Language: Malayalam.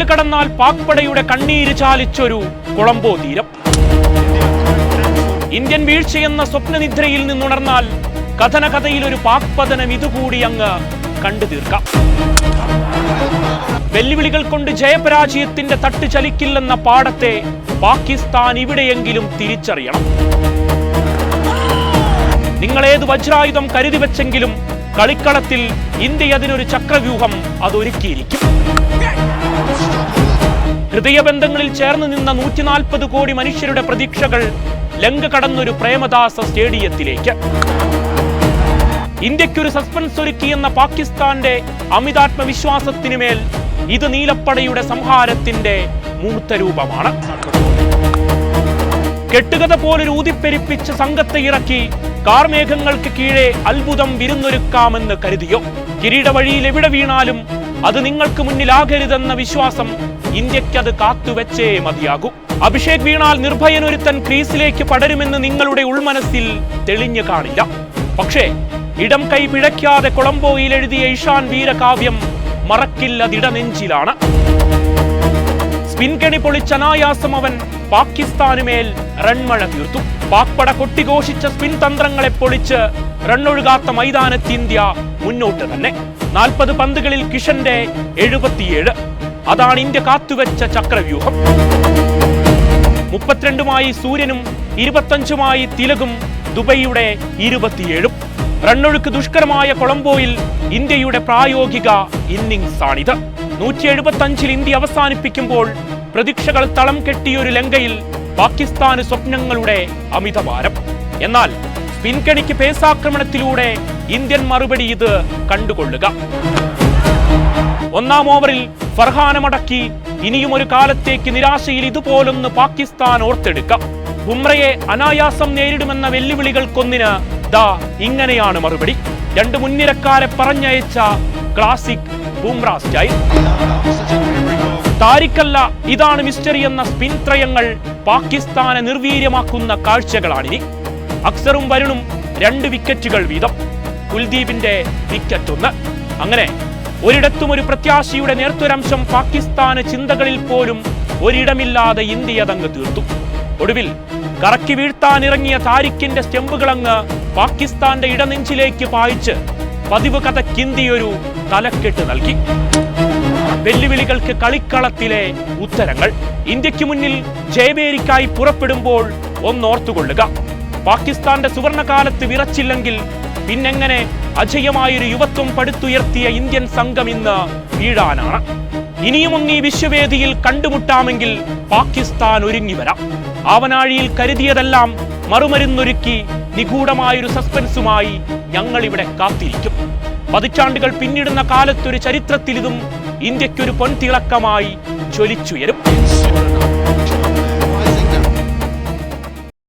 കടന്നാൽ പാക് പടയുടെ കണ്ണീര് ചാലിച്ചൊരു കൊളംബോ തീരം. ഇന്ത്യൻ വീഴ്ചയെന്ന സ്വപ്നനിദ്രയിൽ നിന്നുണർന്നാൽ കഥനകഥയിൽ ഒരു പാക് പതനം ഇതുകൂടി അങ്ങ് കണ്ടു തീർക്കാം. വെല്ലുവിളികൾ കൊണ്ട് ജയപരാജയത്തിന്റെ തട്ട് ചലിക്കില്ലെന്ന പാഠത്തെ പാകിസ്ഥാൻ ഇവിടെയെങ്കിലും തിരിച്ചറിയണം. നിങ്ങളേത് വജ്രായുധം കരുതി വെച്ചെങ്കിലും കളിക്കളത്തിൽ ഇന്ത്യ അതിനൊരു ചക്രവ്യൂഹം അതൊരുക്കിയിരിക്കും. ഹൃദയബന്ധങ്ങളിൽ ചേർന്ന് നിന്ന 140 കോടി മനുഷ്യരുടെ പ്രതീക്ഷകൾ ലങ്ക കടന്നൊരു പ്രേമദാസ സ്റ്റേഡിയത്തിലേക്ക്. ഇന്ത്യക്കൊരു സസ്പെൻസ് ഒരുക്കിയെന്ന പാകിസ്ഥാന്റെ അമിതാത്മവിശ്വാസത്തിനുമേൽ ഇത് നീലപ്പടയുടെ സംഹാരത്തിന്റെ മൂർത്ത രൂപമാണ്. കെട്ടുകഥ പോലൊരു ഊതിപ്പെരിപ്പിച്ച് സംഘത്തെ ഇറക്കി കാർമേഘങ്ങൾക്ക് കീഴെ അത്ഭുതം വിരുന്നൊരുക്കാമെന്ന് കരുതിയോ? കിരീട വഴിയിൽ എവിടെ വീണാലും അത് നിങ്ങൾക്ക് മുന്നിലാകരുതെന്ന വിശ്വാസം ഇന്ത്യക്കത് കാത്തുവെച്ചേ മതിയാകൂ. അഭിഷേക് വീണാൽ നിർഭയനൊരുത്തൻ ക്രീസിലേക്ക് പടരുമെന്ന് നിങ്ങളുടെ ഉൾമനസ്സിൽ തെളിഞ്ഞു കാണില്ല. പക്ഷേ ഇടം കൈ പിഴയ്ക്കാതെ കൊളംബോയിൽ എഴുതിയ ഇഷാൻ വീരകാവ്യം മറക്കില്ലതിടനെഞ്ചിലാണ്. സ്പിൻ കെണി പൊളിച്ച അനായാസം അവൻ പാകിസ്ഥാനുമേൽ റൺമഴ തീർത്തു. പാക്പട കൊട്ടിഘോഷിച്ച സ്പിൻ തന്ത്രങ്ങളെ പൊളിച്ച് റണ്ണൊഴുകാത്ത മൈതാനത്ത് ഇന്ത്യ മുന്നോട്ട് തന്നെ. 40 പന്തുകളിൽ കിഷന്റെ 77. അതാണ് ഇന്ത്യ കാത്തുവെച്ച ചക്രവ്യൂഹം. 32 സൂര്യനും 25 തിലകും ദുബൈയുടെ 27. റണ്ണൊഴുക്ക് ദുഷ്കരമായ കൊളംബോയിൽ ഇന്ത്യയുടെ പ്രായോഗിക ഇന്നിംഗ്സാണിത്. 175 ഇന്ത്യ അവസാനിപ്പിക്കുമ്പോൾ പ്രതീക്ഷകൾ തളം കെട്ടിയൊരു ലങ്കയിൽ പാകിസ്ഥാന് സ്വപ്നങ്ങളുടെ അമിതഭാരം. എന്നാൽ സ്പിൻകണിക്ക് പേസാക്രമണത്തിലൂടെ ഇന്ത്യൻ മറുപടി ഇത് കണ്ടുകൊള്ളുക. 1-ാം ഓവറിൽ ഫർഹാനെ മടക്കി ഇനിയും ഒരു കാലത്തേക്ക് നിരാശയിൽ ഇതുപോലൊന്ന് പാകിസ്ഥാൻ ഓർത്തെടുക്കാം. ബുംറയെ അനായാസം നേരിടുമെന്ന വെല്ലുവിളികൾക്കൊന്നിന് ദാ ഇങ്ങനെയാണ് മറുപടി. 2 മുൻനിരക്കാരെ പറഞ്ഞയച്ച ക്ലാസിക് ബുംറ സ്റ്റൈൽ. താരിഖല്ല ഇതാണ് മിസ്റ്ററി എന്ന സ്പിൻ ത്രയങ്ങൾ പാകിസ്ഥാനെ നിർവീര്യമാക്കുന്ന കാഴ്ചകളാണിനി. അക്സറും വരുണും 2 വിക്കറ്റുകൾ വീതം. കുൽദീപിന്റെ വിക്കറ്റ് 1. അങ്ങനെ ഒരിടത്തും ഒരു പ്രത്യാശയുടെ നേർത്തൊരംശം പാകിസ്ഥാന് ചിന്തകളിൽ പോലും ഒരിടമില്ലാതെ ഇന്ത്യ തങ്ങ് തീർത്തു. ഒടുവിൽ കറക്കി വീഴ്ത്താനിറങ്ങിയ താരിഖിന്റെ സ്റ്റെമ്പുകളങ്ങ് പാകിസ്ഥാന്റെ ഇടനെഞ്ചിലേക്ക് പായിച്ച് പതിവ് കഥയ്ക്കിന്ത്യയൊരു തലക്കെട്ട് നൽകി. വെല്ലുവിളികൾക്ക് കളിക്കളത്തിലെ ഉത്തരങ്ങൾ. ഇന്ത്യക്ക് മുന്നിൽ ജയവേരിക്കായി പുറപ്പെടുമ്പോൾ ഒന്നോർത്തുകൊള്ളുക. പാകിസ്ഥാന്റെ സുവർണകാലത്ത് വിറച്ചില്ലെങ്കിൽ പിന്നെങ്ങനെ അജയമായൊരു യുവത്വം പടുത്തുയർത്തിയ ഇന്ത്യൻ സംഘം ഇന്ന് വീഴാനാണ്. ഇനിയുമൊന്നീ വിശ്വവേദിയിൽ കണ്ടുമുട്ടാമെങ്കിൽ പാകിസ്ഥാൻ ഒരുങ്ങി വരാം. ആവനാഴിയിൽ കരുതിയതെല്ലാം മറുമരുന്നൊരുക്കി നിഗൂഢമായൊരു സസ്പെൻസുമായി ഞങ്ങളിവിടെ കാത്തിരിക്കും. പതിറ്റാണ്ടുകൾ പിന്നിടുന്ന കാലത്തൊരു ചരിത്രത്തിൽ ഇതും ഇന്ത്യക്കൊരു പൊൻതിളക്കമായി ജ്വലിച്ചുയരും.